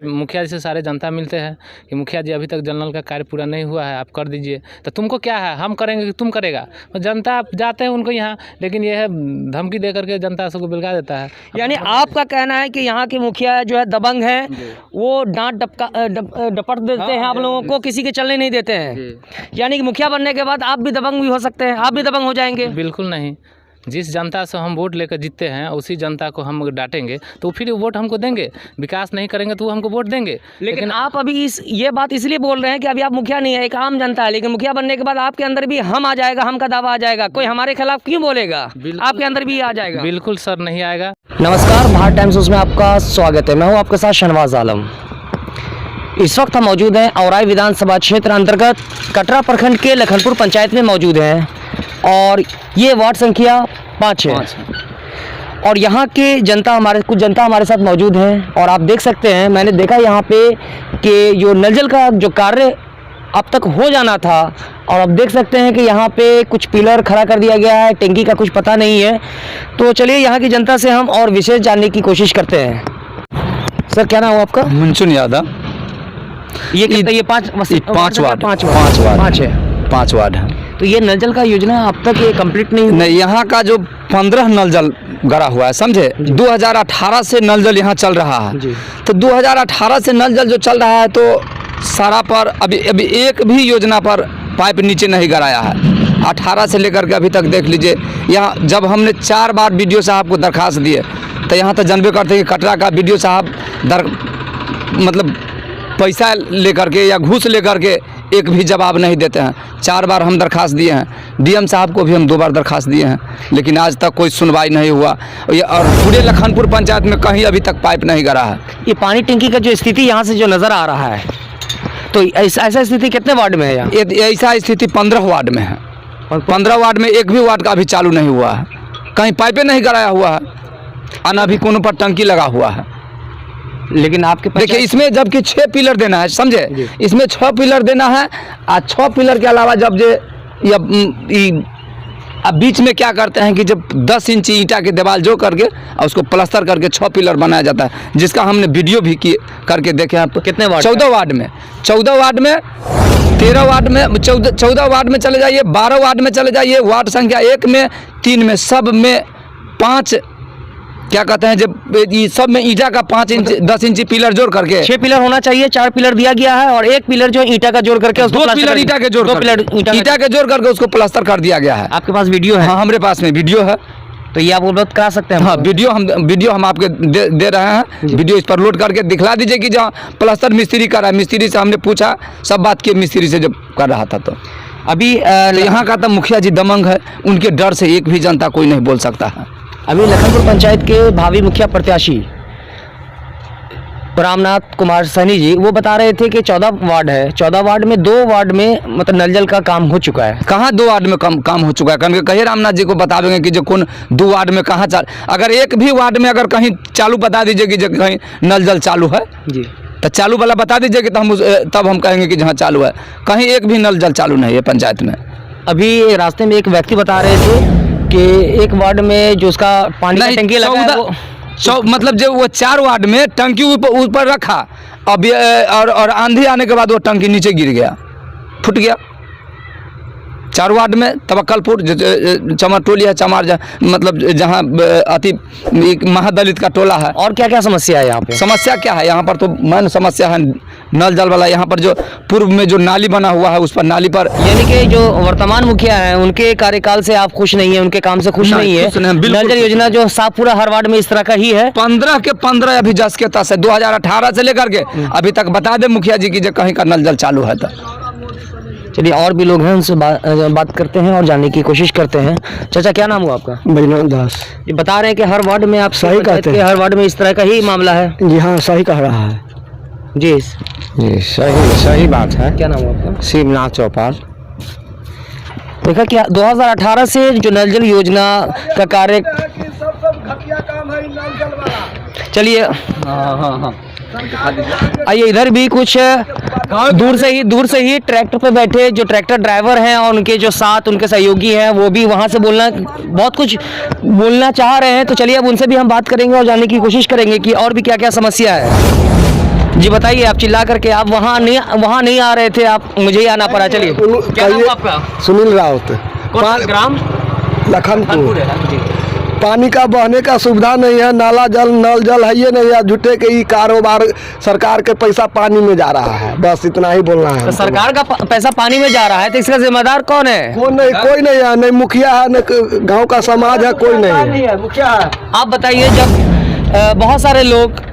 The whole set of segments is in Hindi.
मुखिया जी से सारे जनता मिलते हैं कि मुखिया जी अभी तक जल नल का कार्य पूरा नहीं हुआ है, आप कर दीजिए। तो तुमको क्या है, हम करेंगे कि तुम करेगा? तो जनता जाते हैं उनको यहाँ, लेकिन यह है धमकी दे करके जनता सबको बिलगा देता है। यानी आपका कहना है कि यहाँ के मुखिया जो है दबंग है, वो डांट डपट देते हैं आप लोगों को, किसी के चलने नहीं देते हैं। यानी कि मुखिया बनने के बाद आप भी दबंग भी हो सकते हैं, आप भी दबंग हो जाएंगे? बिल्कुल नहीं। जिस जनता से हम वोट लेकर जीतते हैं उसी जनता को हम डांटेंगे तो फिर वोट हमको देंगे। विकास नहीं करेंगे तो वो हमको वोट देंगे। लेकिन आप अभी ये बात इसलिए बोल रहे हैं कि अभी आप मुखिया नहीं है, एक आम जनता है, लेकिन मुखिया बनने के बाद आपके अंदर भी हम आ जाएगा, हम का दावा आ जाएगा। कोई हमारे खिलाफ क्यों बोलेगा? आपके अंदर भी आ जाएगा। बिल्कुल सर, नहीं आएगा। नमस्कार, भारत टाइम्स में आपका स्वागत है। मैं हूँ आपके साथ शहनवाज आलम। इस वक्त हम मौजूद हैं औराई विधानसभा क्षेत्र अंतर्गत कटरा प्रखंड के लखनपुर पंचायत में मौजूद हैं और ये वार्ड संख्या 5 है। और यहाँ के कुछ जनता हमारे साथ मौजूद हैं और आप देख सकते हैं, मैंने देखा यहाँ पे कि जो नल जल का जो कार्य अब तक हो जाना था, और अब देख सकते हैं कि यहाँ पे कुछ पिलर खड़ा कर दिया गया है, टंकी का कुछ पता नहीं है। तो चलिए यहाँ की जनता से हम और विशेष जानने की कोशिश करते हैं। सर, क्या नाम है आपका? मुंचुन यादव। ये 5 वार्ड है। तो ये नल जल का योजना अब तक ये कंप्लीट नहीं यहाँ का जो 15 नल जल गड़ा हुआ है, समझे। 2018 से नल जल यहाँ चल रहा है जी। तो 2018 से नल जल जो चल रहा है तो सारा पर अभी एक भी योजना पर पाइप नीचे नहीं गड़ाया है। 18 से लेकर के अभी तक देख लीजिए। यहाँ जब हमने 4 बार BDO साहब को दरखास्त दिए तो यहाँ तो जानबे करते हैं कि कटरा का BDO साहब मतलब पैसा लेकर के या घूस लेकर के एक भी जवाब नहीं देते हैं। 4 बार हम दरखास्त दिए हैं। DM साहब को भी हम 2 बार दरखास्त दिए हैं, लेकिन आज तक कोई सुनवाई नहीं हुआ। और पूरे लखनपुर पंचायत में कहीं अभी तक पाइप नहीं गड़ा है। ये पानी टंकी का जो स्थिति यहाँ से जो नज़र आ रहा है, तो ऐसा स्थिति कितने वार्ड में है यहाँ? ऐसा स्थिति 15 वार्ड में है। 15 वार्ड में एक भी वार्ड का अभी चालू नहीं हुआ है, कहीं पाइपें नहीं गड़ाया हुआ है, और न भी कोनो पर टंकी लगा हुआ है। लेकिन आपके देखिए, इसमें जबकि 6 पिलर देना है, समझे। इसमें 6 पिलर देना है, और 6 पिलर के अलावा जब अब बीच में क्या करते हैं कि जब 10 इंची ईंटा के दीवार जो करके और उसको प्लास्टर करके 6 पिलर बनाया जाता है, जिसका हमने वीडियो भी करके देखे हैं। कितने वार्ड? 14 वार्ड में, 14 वार्ड में, 13 वार्ड में, 14 वार्ड में चले जाइए, 12 वार्ड में चले जाइए, वार्ड संख्या 1 में, 3 में, सब में 5 क्या कहते हैं, जब ये सब में ईंटा का 5 इंच 10 इंची पिलर जोड़ करके 6 पिलर होना चाहिए। 4 पिलर दिया गया है और 1 पिलर जो ईंटा का जोड़ करके, 2 पिलर ईंटा के जोड़ करके उसको प्लास्टर कर दिया गया है। आपके पास वीडियो है? हाँ, हमारे पास में वीडियो है। तो ये आप उपलब्ध करा सकते हैं? हाँ, वीडियो हम आपके दे रहे हैं। वीडियो इस पर लोड करके दिखला दीजिए कि जहाँ प्लास्टर मिस्त्री कर रहा है। मिस्त्री से हमने पूछा, सब बात की मिस्त्री से जब कर रहा था। तो अभी यहाँ का तो मुखिया जी दमंग है, उनके डर से एक भी जनता कोई नहीं बोल सकता है। अभी लखनपुर पंचायत के भावी मुखिया प्रत्याशी रामनाथ कुमार सैनी जी वो बता रहे थे कि 14 वार्ड है, 14 वार्ड में 2 वार्ड में मतलब नल जल का काम हो चुका है। कहाँ 2 वार्ड में काम हो चुका है? कहीं कहिए रामनाथ जी को बतावेंगे कि जो कौन 2 वार्ड में कहाँ अगर एक भी वार्ड में अगर कहीं चालू बता दीजिए कि जो कहीं नल जल चालू है जी, तो चालू वाला बता दीजिए कि तब हम कहेंगे कि जहाँ चालू है। कहीं एक भी नल जल चालू नहीं है पंचायत में। अभी रास्ते में एक व्यक्ति बता रहे थे कि एक वार्ड में जो उसका पानी की टंकी लगा है, मतलब जो वो 4 वार्ड में टंकी ऊपर रखा, अब और आंधी आने के बाद वो टंकी नीचे गिर गया, फूट गया। 4 वार्ड में तवक्कलपुर, चमार टोली है, चमार मतलब जहाँ अति महादलित का टोला है। और क्या क्या समस्या है यहाँ पे? समस्या क्या है यहाँ पर? तो मेन समस्या है नल जल वाला। यहाँ पर जो पूर्व में जो नाली बना हुआ है, उस पर नाली पर, यानी कि जो वर्तमान मुखिया हैं उनके कार्यकाल से आप खुश नहीं है, उनके काम से खुश नहीं है। नल जल योजना जो साफ पूरा हर वार्ड में इस तरह का ही है। 15 के 15 अभी जस के तस है। 2018 से लेकर के अभी तक बता दे मुखिया जी की जो कहीं का नल जल चालू है। तो चलिए और भी लोग हैं, उनसे बात करते हैं और जानने की कोशिश करते हैं। चाचा, क्या नाम हुआ आपका? बैजनाथ दास। ये बता रहे हैं कि हर वार्ड में आप सही कहते हैं, हर वार्ड में इस तरह का ही मामला है। जी हाँ, सही कह रहा है जी सही बात है। क्या नाम हुआ आपका? शिवनाथ चौपाल। देखा क्या 2018 से जो नल जल योजना का कार्य, चलिए आइए इधर भी कुछ दूर से ही ट्रैक्टर पे बैठे जो ट्रैक्टर ड्राइवर हैं और उनके जो साथ उनके सहयोगी हैं वो भी वहाँ से बहुत कुछ बोलना चाह रहे हैं। तो चलिए अब उनसे भी हम बात करेंगे और जानने की कोशिश करेंगे कि और भी क्या क्या समस्या है। जी बताइए, आप चिल्ला करके आप वहाँ नहीं आ रहे थे, आप मुझे ही आना पड़ा। चलिए, क्या नाम है आपका? सुनील राउत, कौन सा ग्राम? लखनपुर। जी। पानी का बहने का सुविधा नहीं है, नाला जल नल जल है ये नहीं है, झूठे के ही कारोबार, सरकार के पैसा पानी में जा रहा है, बस इतना ही बोलना है। तो सरकार का पैसा पानी में जा रहा है, तो इसका जिम्मेदार कौन है? कोई नहीं है, नहीं मुखिया है, न गांव का समाज है, कोई नहीं है। मुखिया है। आप बताइए, जब बहुत सारे लोग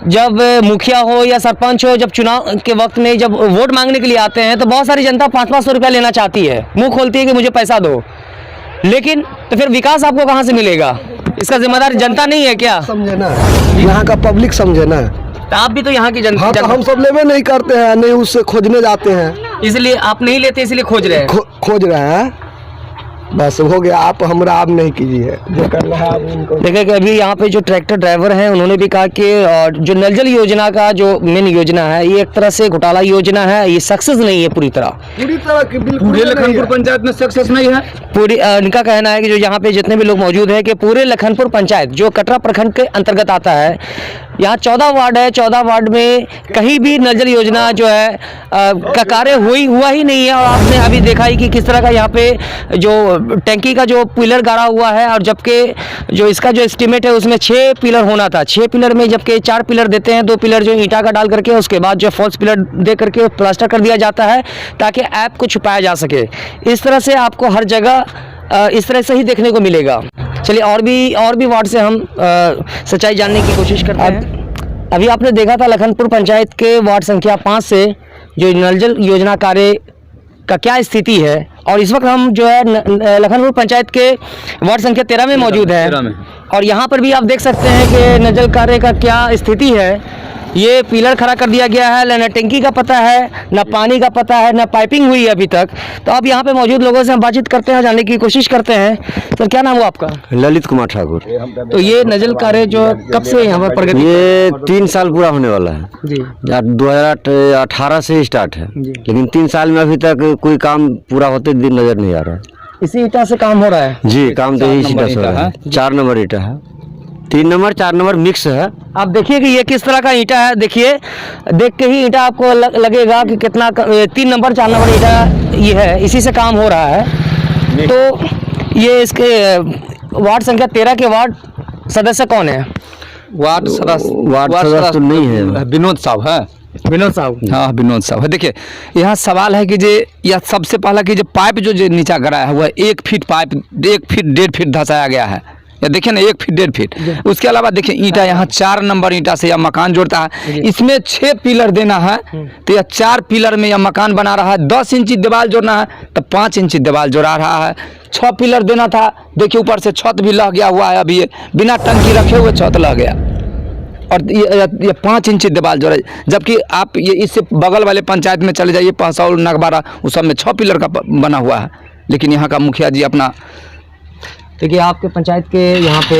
जब मुखिया हो या सरपंच हो, जब चुनाव के वक्त में जब वोट मांगने के लिए आते हैं, तो बहुत सारी जनता 500-500 रुपया लेना चाहती है, मुंह खोलती है कि मुझे पैसा दो, लेकिन तो फिर विकास आपको कहाँ से मिलेगा? इसका जिम्मेदार जनता नहीं है क्या? समझे ना, यहाँ का पब्लिक समझे ना। तो आप भी तो यहाँ की जनता। हाँ, तो हम सब लेवे नहीं करते हैं, नहीं उससे खोजने जाते हैं, इसलिए आप नहीं लेते, इसलिए खोज रहे हैं। खोज रहे हैं, बस हो गया। आप हमरा आप नहीं कीजिए, जो करना है आप उनको। देखिए कि अभी यहाँ पे जो ट्रैक्टर ड्राइवर हैं, उन्होंने भी कहा कि जो नल जल योजना का जो मेन योजना है, ये एक तरह से घोटाला योजना है, ये सक्सेस नहीं है पूरी तरह की बिल्कुल पूरे लखनपुर पंचायत में सक्सेस नहीं है। पूरी इनका कहना है कि जो यहाँ पे जितने भी लोग मौजूद हैं कि पूरे लखनपुर पंचायत जो कटरा प्रखंड के अंतर्गत आता है, यहाँ 14 वार्ड है, 14 वार्ड में कहीं भी नल जल योजना जो है का कार्य हुआ ही नहीं है। और आपने अभी देखा ही कि किस तरह का यहाँ पे जो टैंकी का जो पिलर गाड़ा हुआ है, और जबकि जो इसका जो एस्टीमेट है उसमें 6 पिलर होना था, 6 पिलर में जबकि 4 पिलर देते हैं, 2 पिलर जो ईंटा का डाल करके, उसके बाद जो फॉल्स पिलर दे करके प्लास्टर कर दिया जाता है ताकि ऐप को छुपाया जा सके। इस तरह से आपको हर जगह इस तरह से ही देखने को मिलेगा। चलिए, और भी वार्ड से हम सच्चाई जानने की कोशिश करते हैं। अभी आपने देखा था लखनपुर पंचायत के वार्ड संख्या 5 से जो नल जल योजना कार्य का क्या स्थिति है, और इस वक्त हम जो है लखनपुर पंचायत के वार्ड संख्या 13 में मौजूद है। और यहाँ पर भी आप देख सकते हैं कि नल जल कार्य का क्या स्थिति है। ये पिलर खड़ा कर दिया गया है, न टंकी का पता है, न पानी का पता है, न पाइपिंग हुई है अभी तक। तो अब यहाँ पे मौजूद लोगों से हम बातचीत करते हैं, जानने की कोशिश करते हैं। सर, क्या नाम हुआ आपका? ललित कुमार ठाकुर। तो ये नल जल कार्य जो कब से यहाँ पर प्रगति? ये 3 साल पूरा होने वाला है जी। 2018 से स्टार्ट है, लेकिन 3 साल में अभी तक कोई काम पूरा होते दिन नजर नहीं आ रहा है। इसी ईटा से काम हो रहा है? जी, काम तो यही ईटा से हो रहा है। 4 नंबर ईटा है, 3 नंबर 4 नंबर मिक्स है। आप देखिए कि ये किस तरह का ईंटा है। देखिए, देख के ही ईंटा आपको लगेगा कि कितना 3 नंबर 4 नंबर ईंटा ये है, इसी से काम हो रहा है। तो ये इसके वार्ड संख्या 13 के वार्ड सदस्य कौन है? वार्ड सदस्य तो नहीं है, विनोद साहब है। विनोद साहब। हाँ, विनोद साहब है। देखिए, यहाँ सवाल है कि यह सबसे पहला कि पाइप जो नीचा गड़ा है, वह 1 फीट पाइप 1 फीट 1.5 फीट धंसाया गया है। या देखिए ना, 1 फीट 1.5 फीट। उसके अलावा देखिए, ईंटा यहाँ 4 नंबर ईंटा से यह मकान जोड़ता है। इसमें 6 पिलर देना है, तो यह 4 पिलर में यह मकान बना रहा है। 10 इंची दीवार जोड़ना है तो 5 इंची दीवार जोड़ा रहा है। 6 पिलर देना था, देखिए ऊपर से छत भी लग गया हुआ है। अभी ये बिना टंकी रखे हुए छत लग गया, और ये 5 इंची दीवार जोड़ा। जबकि आप ये इससे बगल वाले पंचायत में चले जाइए, पहसौल नगबारा, उस सब में 6 पिलर का बना हुआ है। लेकिन यहाँ का मुखिया जी अपना, देखिए आपके पंचायत के यहाँ पे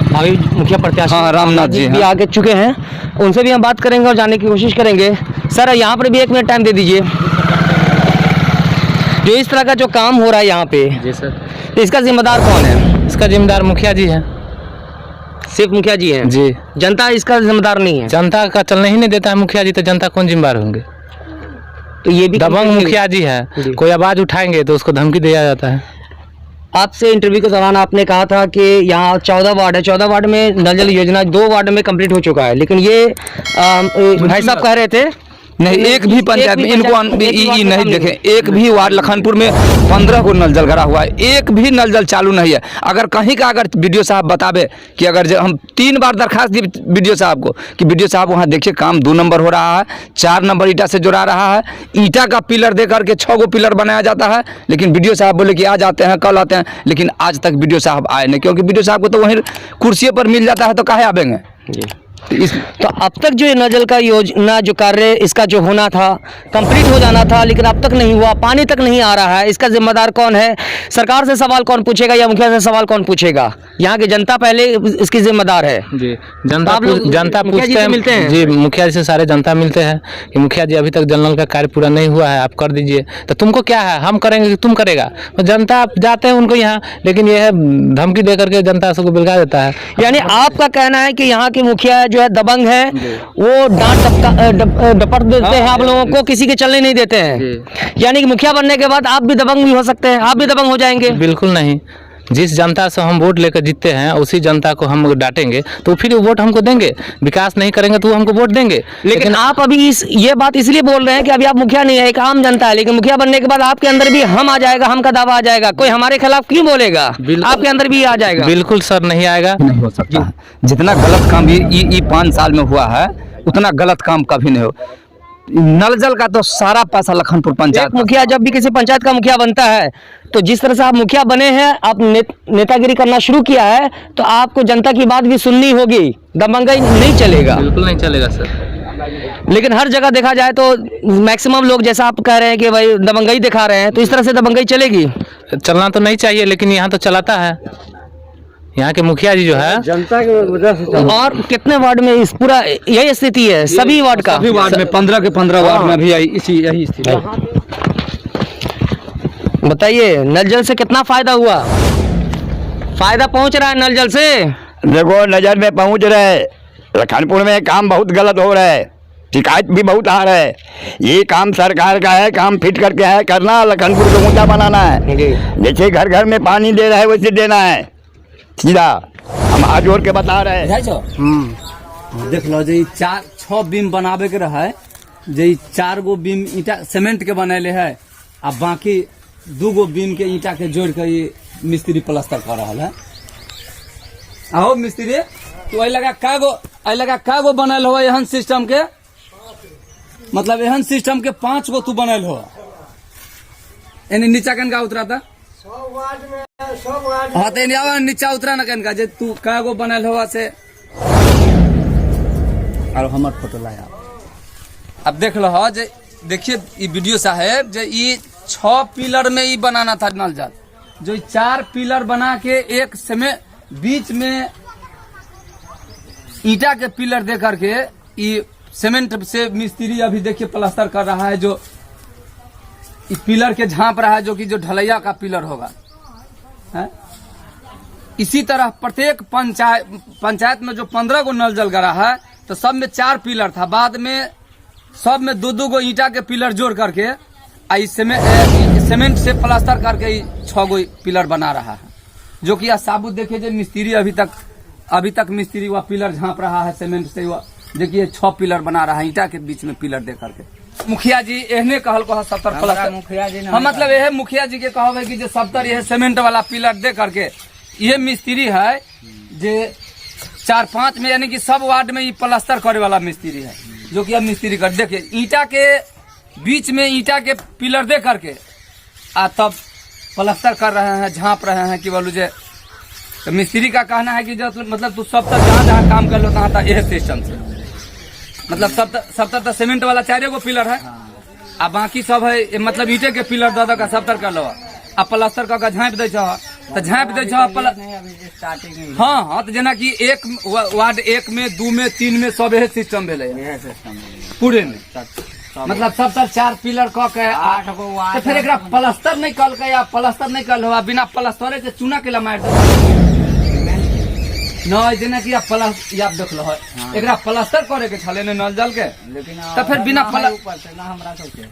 भावी मुखिया प्रत्याशी रामनाथ जी भी आगे चुके हैं, उनसे भी हम बात करेंगे और जानने की कोशिश करेंगे। सर, यहाँ पर भी 1 मिनट टाइम दे दीजिए। जो इस तरह का जो काम हो रहा है यहाँ पे, जी सर, तो इसका जिम्मेदार कौन है? इसका जिम्मेदार मुखिया जी है। सिर्फ मुखिया जी हैं? जी। जनता इसका जिम्मेदार नहीं है? जनता का चलने ही नहीं देता है मुखिया जी, तो जनता कौन जिम्मेदार होंगे? तो ये भी दबंग मुखिया जी है, कोई आवाज़ उठाएंगे तो उसको धमकी दिया जाता है। आपसे इंटरव्यू के दौरान आपने कहा था कि यहाँ 14 वार्ड है, 14 वार्ड में नल जल योजना 2 वार्ड में कंप्लीट हो चुका है, लेकिन ये भाई साहब कह रहे थे नहीं, एक भी पंचायत में इनको नहीं देखें। एक भी वार्ड लखनपुर में 15 को नल जल गड़ा हुआ है, एक भी नल जल चालू नहीं है। अगर कहीं का अगर वीडियो साहब बतावे कि अगर हम 3 बार दरखास्त दी वीडियो साहब को कि वीडियो साहब वहाँ देखिए काम 2 नंबर हो रहा है, 4 नंबर ईटा से जुड़ा रहा है, ईटा का पिलर दे करके 6 गो पिलर बनाया जाता है। लेकिन वीडियो साहब बोले कि आज आते हैं, कल आते हैं, लेकिन आज तक वीडियो साहब आए नहीं, क्योंकि वीडियो साहब को तो वहीं कुर्सी पर मिल जाता है, तो काहे आवेंगे। तो अब तक जो नल जल का योजना जो कार्य इसका जो होना था, कंप्लीट हो जाना था, लेकिन अब तक नहीं हुआ, पानी तक नहीं आ रहा है। इसका जिम्मेदार कौन है? सरकार से सवाल कौन पूछेगा या मुखिया से सवाल कौन पूछेगा? यहाँ की जनता पहले इसकी जिम्मेदार है। जी, जनता पूछते हैं, मिलते हैं जी, मुखिया जी से सारे जनता मिलते हैं कि मुखिया जी अभी तक जल नल का कार्य पूरा नहीं हुआ है, आप कर दीजिए। तो तुमको क्या है, हम करेंगे कि तुम करेगा? तो जनता जाते हैं उनको यहाँ, लेकिन यह धमकी दे करके जनता सबको बिलगा देता है। यानी आपका कहना है कि यहाँ के मुखिया जो है दबंग है वो डांट डपट देते हैं आप लोगों को, किसी के चलने नहीं देते हैं। यानी कि मुखिया बनने के बाद आप भी दबंग भी हो सकते हैं, आप भी दबंग हो जाएंगे। बिल्कुल नहीं, जिस जनता से हम वोट लेकर जीतते हैं उसी जनता को हम डांटेंगे तो फिर वो वोट हमको देंगे। विकास नहीं करेंगे तो वो हमको वोट देंगे। लेकिन आप अभी ये बात इसलिए बोल रहे हैं कि अभी आप मुखिया नहीं है, एक आम जनता है, लेकिन मुखिया बनने के बाद आपके अंदर भी हम आ जाएगा, हम का दावा आ जाएगा, कोई हमारे खिलाफ क्यों बोलेगा, आपके अंदर भी आ जाएगा। बिल्कुल सर, नहीं आएगा, नहीं हो सकता। जितना गलत काम ये 5 साल में हुआ है उतना गलत काम कभी नहीं हो। नल जल का तो सारा पैसा लखनपुर पंचायत। एक मुखिया जब भी किसी पंचायत का मुखिया बनता है तो जिस तरह से आप मुखिया बने हैं, आप नेतागिरी करना शुरू किया है, तो आपको जनता की बात भी सुननी होगी, दबंगई नहीं चलेगा। बिल्कुल नहीं चलेगा सर। लेकिन हर जगह देखा जाए तो मैक्सिमम लोग जैसा आप कह रहे हैं कि भाई दबंगई दिखा रहे हैं, तो इस तरह से दबंगई चलेगी? चलना तो नहीं चाहिए, लेकिन यहाँ तो चलाता है। यहाँ के मुखिया जी जो है जनता की वजह से और कितने वार्ड में इस पूरा यही स्थिति है? सभी वार्ड का? सभी वार्ड में 15 के 15 वार्ड में भी यही स्थिति है। बताइए नल जल से कितना फायदा हुआ? फायदा पहुंच रहा है नल जल से? देखो नज़र में पहुंच रहे, लखनपुर में काम बहुत गलत हो रहा है, शिकायत भी बहुत आ रहा है। ये काम सरकार का है, काम फिट करके है करना, लखनपुर को ऊंचा बनाना है। जैसे घर घर में पानी दे रहा है वैसे देना है, सीधा हम हाथ जोड़ के बता रहे हैं। देख लो जे 4-6 बीम बनावे के रहा है, जे 4 गो बीम ईटा सीमेंट के बनैले है, आ बाकी 2 गो बीम के ईटा के जोड़ के ये मिस्त्री प्लास्टर कर रहा है। आओ मिस्त्री, तू आई लगा का गो बनल हो एहन सिस्टम के, मतलब एहन सिस्टम के 5 गो तू बनल हो। यानी नीचा कनका उतरा था हाँ तो नीचा उतरा ना कनका जे तू का गो बनल हो से। और हमार फोटो लाया, अब देख लो जे देखिए ये वीडियो साहेब, जे ये 6 पिलर में ये बनाना था नल जल, जो 4 पिलर बना के एक समय बीच में ईटा के पिलर दे करके ये सीमेंट से मिस्त्री अभी देखिए प्लास्टर कर रहा है, जो इस पिलर के झांप रहा है, जो कि जो ढलैया का पिलर होगा है? इसी तरह प्रत्येक पंचायत में जो 15 गो नल जल गड़ा है, तो सब में 4 पिलर था, बाद में सब में 2-2 गो ईटा के पिलर जोड़ करके इस सीमेंट से प्लास्टर करके 6 गो पिलर बना रहा है। जो कि साबुत देखिए, जो मिस्त्री अभी तक मिस्त्री वह पिलर झांप रहा है सीमेंट से, वह देखिए 6 पिलर बना रहा है ईटा के बीच में पिलर दे करके। मुखिया जी एहने कहल को 70 प्लस मुखिया जी हम मतलब यह मुखिया जी के कहब है कि जो 70 यह सीमेंट वाला पिलर दे करके ये मिस्त्री है, जे 4-5 में यानी कि सब वार्ड में ये प्लास्टर करे वाला मिस्त्री है, जो कि अब मिस्त्री कर देखिए ईटा के बीच में ईटा के पिलर दे करके तब प्लास्टर कर रहे हैं, झांप रहे हैं कि बोलू जे। तो मिस्त्री का कहना है कि जो मतलब तू सब तक जहाँ काम कर लो तहाँ तक यह सिस्टम से, मतलब सब तक सीमेंट वाला 4 गो पिलर है, आ बाकी सब है मतलब ईटे के पिलर दे का 70 कर लो, आ प्लास्टर का झाँप दे तो झाँप दे। हाँ तो जना कि एक वार्ड 1 में 2 में 3 में सब यह सिस्टम भेले पूरे में, मतलब सब 4 पिलर क के 8 गो वार्ड, तो फिर एकरा प्लास्टर नहीं कल के या प्लास्टर नहीं कल हो, बिना प्लास्टरे के चूना के ला मार दे न, जना कि आप देख लो एकरा प्लास्टर करे के छले नल जल के, लेकिन तो फिर बिना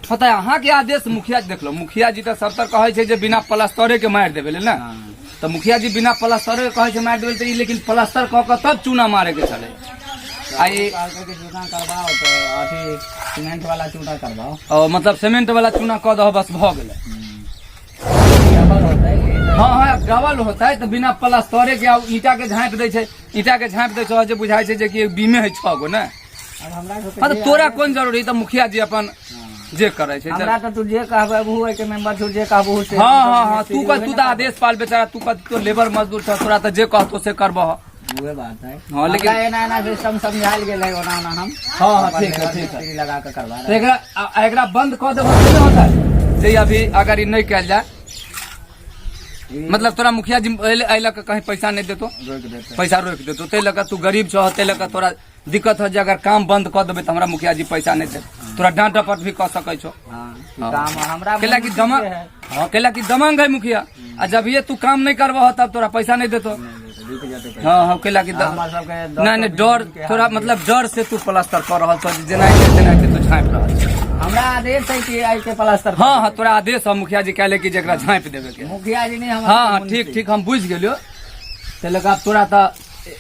पता है अहाँ के आदेश मुखिया देख लो, मुखिया जी तो 70 कहे छे जे बिना प्लास्टरे के मार देबे ना, तो मुखिया जी बिना प्लास्टरे के कहे छे मार देबे, तो लेकिन प्लास्टर क के तब चूना मारे के छले। आई चूना करवाओ तो अथी सीमेंट वाला चूना करवाओ, मतलब सीमेंट वाला चूना क दो बस भ गेले। हाँ डबल होता है, तो बिना प्लास्टरे के ईटा के झाँप दे छे, ईटा के झाँप दे छे, बुझाई छे जे कि बीमे है 6 गो ना। तो तोरा कौन जरूरी, तो मुखिया जी अपन जे करे छे, हमरा तो तू जे कहबे वो के मेंबर तू जे कहबो से। हां तू तो आदेश पाल बेचारा, तू तो लेबर मजदूर छ, तोरा तो जे कहतो से करबो। वो बात है हां, लेकिन ना सिस्टम समझाइल गेलै ओना ना हम। हां ठीक है लगा के करवा रहे, एकरा बंद कर देबो तो होता है जे अभी अगर ई नहीं कैल जाए, मतलब तोरा मुखिया जी अइला के कहीं पैसा नहीं देतो, पैसा रोक देतो, ते लगा तू गरीब छ, ते लगा तोरा दिक्कत हो जे अगर काम बंद कर देबे तो हमरा मुखिया जी पैसा नहीं दे, तोरा डांट डपट भी कर सकै छो। काम हमरा केला की दमंग है मुखिया, आ जब ये तू काम नहीं करबो तब तोरा पैसा नहीं देतो। हाँ हम केला की नहीं डर थोड़ा मतलब डर से तू प्लास्टर कर रहा छ जेना तू झाँप रहा हमरा आदेश है कि आई के प्लास्टर हाँ हाँ तोरा आदेश है मुखिया जी कहले कि जरा झाँप देवे के मुखिया जी ने हम हाँ हाँ ठीक ठीक हम बुझ गेलियो लगा तोरा तो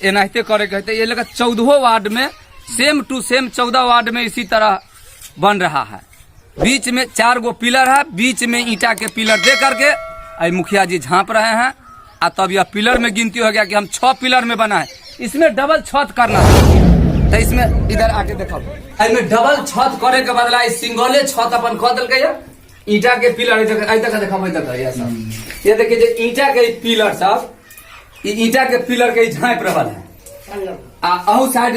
एनाहिते करे के हेतै। ये लगा 14 वार्ड में सेम टू सेम 14 वार्ड में इसी तरह बन रहा है। बीच में 4 गो पिलर है, बीच में ईंटा के पिलर दे करके आई मुखिया जी झाँप रहे हैं। आ तब यह पिलर में गिनती हो गया कि हम 6 पिलर में बना है, इसमें डबल छत करना है। तो इसमें इधर आके देखो इसमें डबल छत करे के बदला सिंगले छत अपन कह दिल ईंटा के पिलर देखो ये देखिए जो ईंटा के पिलर सब ईंटा के पिलर के झाँप रहा है। साइड